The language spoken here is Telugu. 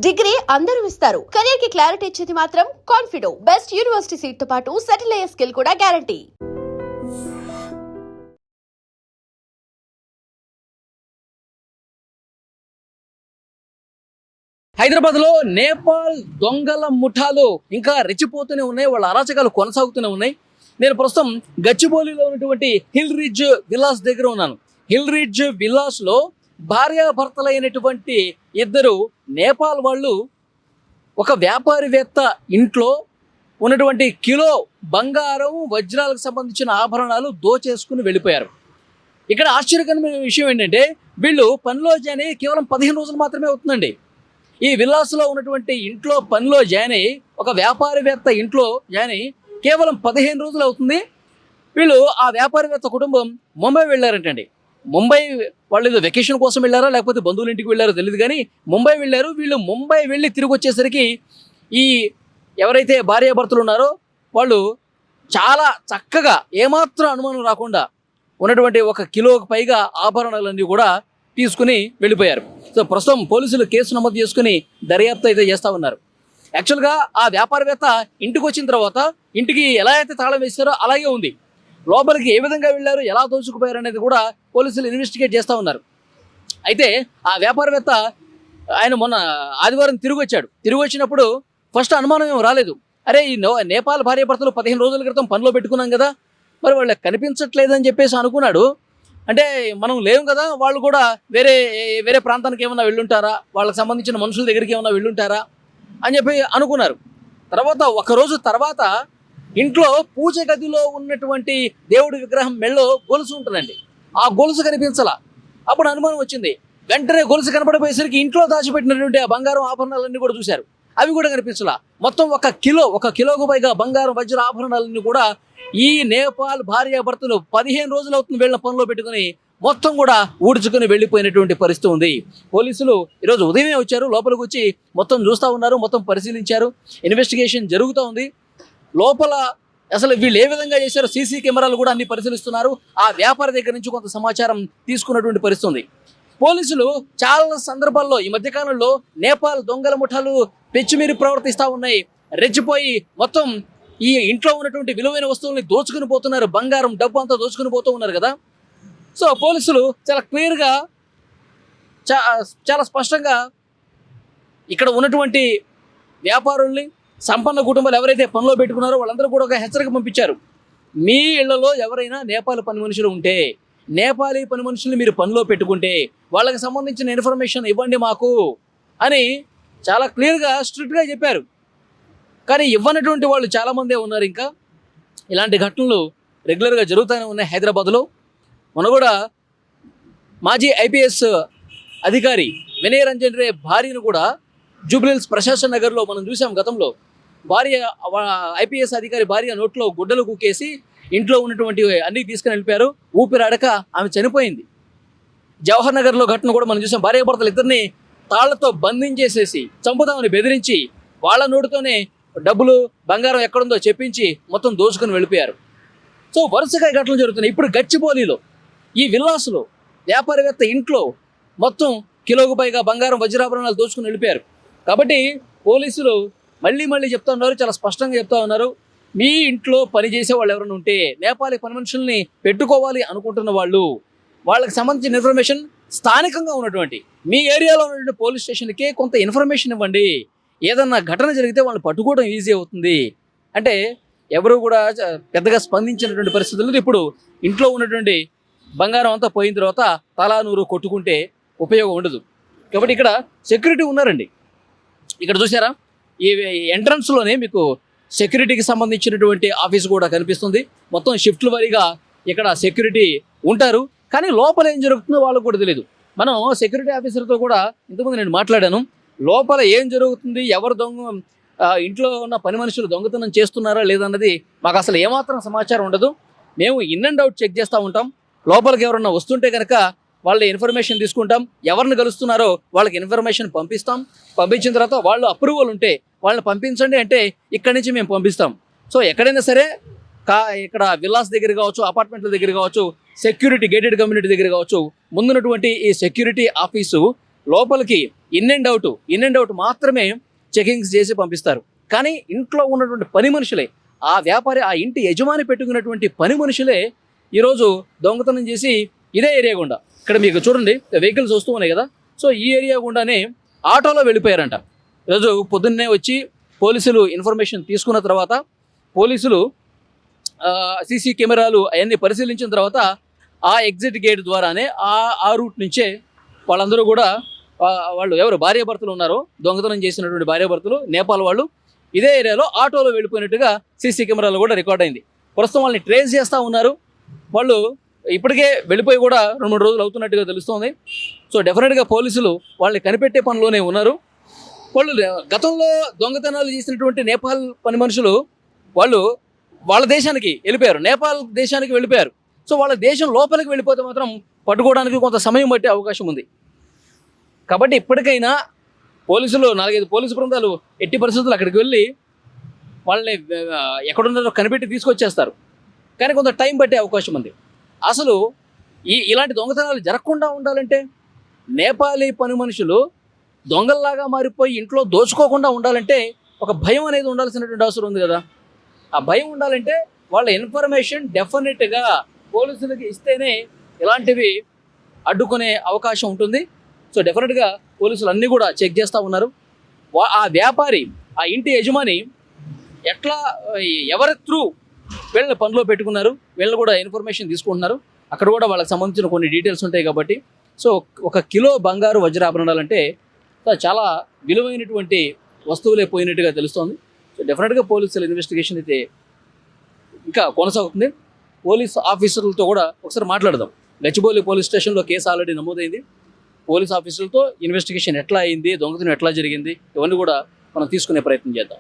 డిగ్రీ అందరూ ఇస్తారు. కెరీర్ కి క్లారిటీ ఇచ్చేది మాత్రం కాన్ఫిడో. బెస్ట్ యూనివర్సిటీ సీట్ తో పాటు సెటిల్ అయ్యే స్కిల్ కూడా గ్యారంటీ. హైదరాబాద్ లో నేపాల్ దొంగల ముఠాలు ఇంకా రెచ్చిపోతూనే ఉన్నాయి. వాళ్ళ అరాచకాలు కొనసాగుతూనే ఉన్నాయి. నేను ప్రస్తుతం గచ్చిబౌలిలో ఉన్నటువంటి హిల్ రిడ్జ్ విలాస్ దగ్గర ఉన్నాను. హిల్ రిడ్జ్ విలాస్ లో భార్యాభర్తలైనటువంటి ఇద్దరు నేపాల్ వాళ్ళు ఒక వ్యాపారివేత్త ఇంట్లో ఉన్నటువంటి కిలో బంగారం వజ్రాలకు సంబంధించిన ఆభరణాలు దోచేసుకుని వెళ్ళిపోయారు. ఇక్కడ ఆశ్చర్యకరమైన విషయం ఏంటంటే వీళ్ళు పనిలో జాయిన్ అయ్యి కేవలం 15 రోజులు మాత్రమే అవుతుందండి. ఈ విలాస్లో ఉన్నటువంటి ఇంట్లో పనిలో జాయిన్ అయ్యి ఒక వ్యాపారవేత్త ఇంట్లో జాయిన్ అయ్యి కేవలం 15 రోజులు అవుతుంది. వీళ్ళు ఆ వ్యాపారవేత్త కుటుంబం ముంబై వెళ్ళారంటండి. ముంబై వాళ్ళు ఏదో వెకేషన్ కోసం వెళ్ళారా లేకపోతే బంధువుల ఇంటికి వెళ్ళారో తెలియదు, కానీ ముంబై వెళ్ళారు. వీళ్ళు ముంబై వెళ్ళి తిరిగి వచ్చేసరికి ఈ ఎవరైతే భార్యాభర్తలు ఉన్నారో వాళ్ళు చాలా చక్కగా ఏమాత్రం అనుమానం రాకుండా ఉన్నటువంటి 1 కిలోకి పైగా ఆభరణాలన్నీ కూడా తీసుకుని వెళ్ళిపోయారు. సో ప్రస్తుతం పోలీసులు కేసు నమోదు చేసుకుని దర్యాప్తు అయితే చేస్తూ ఉన్నారు. యాక్చువల్గా ఆ వ్యాపారవేత్త ఇంటికి వచ్చిన తర్వాత ఇంటికి ఎలా అయితే తాళం వేస్తారో అలాగే ఉంది. లోపలికి ఏ విధంగా వెళ్ళారు, ఎలా దోచుకుపోయారు అనేది కూడా పోలీసులు ఇన్వెస్టిగేట్ చేస్తూ ఉన్నారు. అయితే ఆ వ్యాపారవేత్త ఆయన మొన్న ఆదివారం తిరిగి వచ్చాడు. తిరిగి వచ్చినప్పుడు ఫస్ట్ అనుమానం ఏం రాలేదు. అరే ఈ నేపాల్ భార్యాభర్తలు 15 రోజుల క్రితం పనిలో పెట్టుకున్నాం కదా, మరి వాళ్ళకి కనిపించట్లేదని చెప్పేసి అనుకున్నాడు. అంటే మనం లేవు కదా, వాళ్ళు కూడా వేరే ప్రాంతానికి ఏమన్నా వెళ్ళుంటారా, వాళ్ళకి సంబంధించిన మనుషుల దగ్గరికి ఏమన్నా వెళ్ళుంటారా అని చెప్పి అనుకున్నారు. తర్వాత 1 రోజు తర్వాత ఇంట్లో పూజ గదిలో ఉన్నటువంటి దేవుడి విగ్రహం మెళ్ళో గొలుసు ఉంటుందండి. ఆ గొలుసు కనిపించాల. అప్పుడు అనుమానం వచ్చింది. వెంటనే గొలుసు కనపడిపోయేసరికి ఇంట్లో దాచిపెట్టినటువంటి ఆ బంగారం ఆభరణాలన్నీ కూడా చూశారు. అవి కూడా కనిపించాల. మొత్తం 1 కిలోకు పైగా బంగారం వజ్ర ఆభరణాలన్నీ కూడా ఈ నేపాల్ భార్యాభర్తలు 15 రోజులు అవుతుంది వీళ్ళ పనిలో పెట్టుకుని మొత్తం కూడా ఊడ్చుకుని వెళ్ళిపోయినటువంటి పరిస్థితి ఉంది. పోలీసులు ఈరోజు ఉదయమే వచ్చారు. లోపలికి వచ్చి మొత్తం చూస్తూ ఉన్నారు, మొత్తం పరిశీలించారు. ఇన్వెస్టిగేషన్ జరుగుతూ ఉంది. లోపల అసలు వీళ్ళు ఏ విధంగా చేశారో సీసీ కెమెరాలు కూడా అన్ని పరిశీలిస్తున్నారు. ఆ వ్యాపారి దగ్గర నుంచి కొంత సమాచారం తీసుకున్నటువంటి పరిస్థితి ఉంది. పోలీసులు చాలా సందర్భాల్లో ఈ మధ్యకాలంలో నేపాల్ దొంగల ముఠాలు పెచ్చిమీరి ప్రవర్తిస్తూ ఉన్నాయి. రెచ్చిపోయి మొత్తం ఈ ఇంట్లో ఉన్నటువంటి విలువైన వస్తువుల్ని దోచుకుని పోతున్నారు. బంగారం డబ్బు అంతా దోచుకుని పోతూ ఉన్నారు కదా. సో పోలీసులు చాలా క్లియర్గా చాలా స్పష్టంగా ఇక్కడ ఉన్నటువంటి వ్యాపారుల్ని, సంపన్న కుటుంబాలు ఎవరైతే పనిలో పెట్టుకున్నారో వాళ్ళందరూ కూడా ఒక హెచ్చరిక పంపించారు. మీ ఇళ్లలో ఎవరైనా నేపాల్ పని మనుషులు ఉంటే, నేపాలీ పని మనుషుల్ని మీరు పనిలో పెట్టుకుంటే వాళ్ళకి సంబంధించిన ఇన్ఫర్మేషన్ ఇవ్వండి మాకు అని చాలా క్లియర్గా స్ట్రిక్ట్గా చెప్పారు. కానీ ఇవ్వనటువంటి వాళ్ళు చాలామందే ఉన్నారు. ఇంకా ఇలాంటి ఘటనలు రెగ్యులర్గా జరుగుతూనే ఉన్నాయి హైదరాబాద్లో. మన కూడా మాజీ ఐపీఎస్ అధికారి వినయ్ రంజన్ రే భార్యను కూడా జూబ్లీహిల్స్ ప్రశాసన్ నగర్లో మనం చూసాం. గతంలో భార్య ఐపీఎస్ అధికారి భార్య నోట్లో గుడ్డలు కుక్కేసి ఇంట్లో ఉన్నటువంటి అన్నీ తీసుకుని వెళ్ళిపోయారు. ఊపిరాడక ఆమె చనిపోయింది. జవహర్ నగర్లో ఘటన కూడా మనం చూసాం. భార్యాభర్తలు ఇద్దరిని తాళ్లతో బంధించేసేసి చంపుదామని బెదిరించి వాళ్ళ నోటితోనే డబ్బులు బంగారం ఎక్కడుందో చెప్పించి మొత్తం దోచుకుని వెళ్ళిపోయారు. సో వరుసగా ఘటనలు జరుగుతున్నాయి. ఇప్పుడు గచ్చిబౌలిలో ఈ విలాస్లో వ్యాపారవేత్త ఇంట్లో మొత్తం కిలోకు పైగా బంగారం వజ్రాభరణాలు దోచుకుని వెళ్ళిపోయారు. కాబట్టి పోలీసులు మళ్ళీ చెప్తా ఉన్నారు, చాలా స్పష్టంగా చెప్తా ఉన్నారు. మీ ఇంట్లో పనిచేసే వాళ్ళు ఎవరైనా ఉంటే, నేపాలీ పని మనుషుల్ని పెట్టుకోవాలి అనుకుంటున్న వాళ్ళు, వాళ్ళకి సంబంధించిన ఇన్ఫర్మేషన్ స్థానికంగా ఉన్నటువంటి మీ ఏరియాలో ఉన్నటువంటి పోలీస్ స్టేషన్కే కొంత ఇన్ఫర్మేషన్ ఇవ్వండి. ఏదన్నా ఘటన జరిగితే వాళ్ళని పట్టుకోవడం ఈజీ అవుతుంది. అంటే ఎవరు కూడా పెద్దగా స్పందించినటువంటి పరిస్థితుల్లో ఇప్పుడు ఇంట్లో ఉన్నటువంటి బంగారం అంతా పోయిన తర్వాత తలా నూరు కొట్టుకుంటే ఉపయోగం ఉండదు. కాబట్టి ఇక్కడ సెక్యూరిటీ ఉన్నారండి. ఇక్కడ చూసారా, ఈ ఎంట్రన్స్లోనే మీకు సెక్యూరిటీకి సంబంధించినటువంటి ఆఫీస్ కూడా కనిపిస్తుంది. మొత్తం షిఫ్ట్ల వారీగా ఇక్కడ సెక్యూరిటీ ఉంటారు. కానీ లోపల ఏం జరుగుతుందో వాళ్ళకు కూడా తెలియదు. మనం సెక్యూరిటీ ఆఫీసర్తో కూడా ఇంతకుముందు నేను మాట్లాడాను. లోపల ఏం జరుగుతుంది, ఎవరు ఇంట్లో ఉన్న పని మనుషులు దొంగతనం చేస్తున్నారా లేదన్నది మాకు అసలు ఏమాత్రం సమాచారం ఉండదు. మేము ఇన్ అండ్ అవుట్ చెక్ చేస్తూ ఉంటాం. లోపలికి ఎవరన్నా వస్తుంటే కనుక వాళ్ళ ఇన్ఫర్మేషన్ తీసుకుంటాం. ఎవరిని కలుస్తున్నారో వాళ్ళకి ఇన్ఫర్మేషన్ పంపిస్తాం. పంపించిన తర్వాత వాళ్ళు అప్రూవల్ ఉంటే వాళ్ళని పంపించండి అంటే ఇక్కడి నుంచి మేము పంపిస్తాం. సో ఎక్కడైనా సరే ఇక్కడ విల్లాస్ దగ్గర కావచ్చు, అపార్ట్మెంట్ల దగ్గర కావచ్చు, సెక్యూరిటీ గేటెడ్ కమ్యూనిటీ దగ్గర కావచ్చు, ముందున్నటువంటి ఈ సెక్యూరిటీ ఆఫీసు లోపలికి ఇన్ అండ్ అవుట్ మాత్రమే చెకింగ్స్ చేసి పంపిస్తారు. కానీ ఇంట్లో ఉన్నటువంటి పని మనుషులే, ఆ వ్యాపారి, ఆ ఇంటి యజమాని పెట్టుకున్నటువంటి పని మనుషులే ఈరోజు దొంగతనం చేసి ఇదే ఏరియా గుండా, ఇక్కడ మీకు చూడండి వెహికల్స్ వస్తూ ఉన్నాయి కదా, సో ఈ ఏరియా గుండానే ఆటోలో వెళ్ళిపోయారంట. ఈరోజు పొద్దున్నే వచ్చి పోలీసులు ఇన్ఫర్మేషన్ తీసుకున్న తర్వాత పోలీసులు సీసీ కెమెరాలు అవన్నీ పరిశీలించిన తర్వాత ఆ ఎగ్జిట్ గేట్ ద్వారానే ఆ రూట్ నుంచే వాళ్ళందరూ కూడా వాళ్ళు ఎవరు భార్యాభర్తలు ఉన్నారో, దొంగతనం చేసినటువంటి భార్యాభర్తలు నేపాల్ వాళ్ళు ఇదే ఏరియాలో ఆటోలో వెళ్ళిపోయినట్టుగా సీసీ కెమెరాలో కూడా రికార్డ్ అయింది. ప్రస్తుతం వాళ్ళని ట్రేస్ చేస్తూ ఉన్నారు. వాళ్ళు ఇప్పటికే వెళ్ళిపోయి కూడా 2-3 రోజులు అవుతున్నట్టుగా తెలుస్తోంది. సో డెఫినెట్గా పోలీసులు వాళ్ళని కనిపెట్టే పనిలోనే ఉన్నారు. వాళ్ళు గతంలో దొంగతనాలు చేసినటువంటి నేపాల్ పని మనుషులు వాళ్ళు వాళ్ళ దేశానికి వెళ్ళిపోయారు, నేపాల్ దేశానికి వెళ్ళిపోయారు. సో వాళ్ళ దేశం లోపలికి వెళ్ళిపోతే మాత్రం పట్టుకోవడానికి కొంత సమయం పట్టే అవకాశం ఉంది. కాబట్టి ఇప్పటికైనా పోలీసులు 4-5 పోలీసు బృందాలు ఎట్టి పరిస్థితుల్లో అక్కడికి వెళ్ళి వాళ్ళని ఎక్కడున్నారో కనిపెట్టి తీసుకొచ్చేస్తారు. కానీ కొంత టైం పట్టే అవకాశం ఉంది. అసలు ఇలాంటి దొంగతనాలు జరగకుండా ఉండాలంటే నేపాలీ పని మనుషులు దొంగల్లాగా మారిపోయి ఇంట్లో దోచుకోకుండా ఉండాలంటే ఒక భయం అనేది ఉండాల్సినటువంటి అవసరం ఉంది కదా. ఆ భయం ఉండాలంటే వాళ్ళ ఇన్ఫర్మేషన్ డెఫినెట్గా పోలీసులకి ఇస్తేనే ఇలాంటివి అడ్డుకునే అవకాశం ఉంటుంది. సో డెఫినెట్గా పోలీసులు అన్నీ కూడా చెక్ చేస్తూ ఉన్నారు. ఆ వ్యాపారి, ఆ ఇంటి యజమాని ఎట్లా ఎవరి త్రూ వీళ్ళని పనిలో పెట్టుకున్నారు, వీళ్ళని కూడా ఇన్ఫర్మేషన్ తీసుకుంటున్నారు. అక్కడ కూడా వాళ్ళకి సంబంధించిన కొన్ని డీటెయిల్స్ ఉంటాయి కాబట్టి. సో 1 కిలో బంగారు వజ్రాభరణాలంటే చాలా విలువైనటువంటి వస్తువులే పోయినట్టుగా తెలుస్తోంది. సో డెఫినెట్గా పోలీసుల ఇన్వెస్టిగేషన్ అయితే ఇంకా కొనసాగుతుంది. పోలీస్ ఆఫీసర్లతో కూడా ఒకసారి మాట్లాడదాం. గచ్చిబౌలి పోలీస్ స్టేషన్లో కేసు ఆల్రెడీ నమోదైంది. పోలీస్ ఆఫీసర్లతో ఇన్వెస్టిగేషన్ ఎట్లా అయింది, దొంగతనం ఎట్లా జరిగింది, ఇవన్నీ కూడా మనం తీసుకునే ప్రయత్నం చేద్దాం.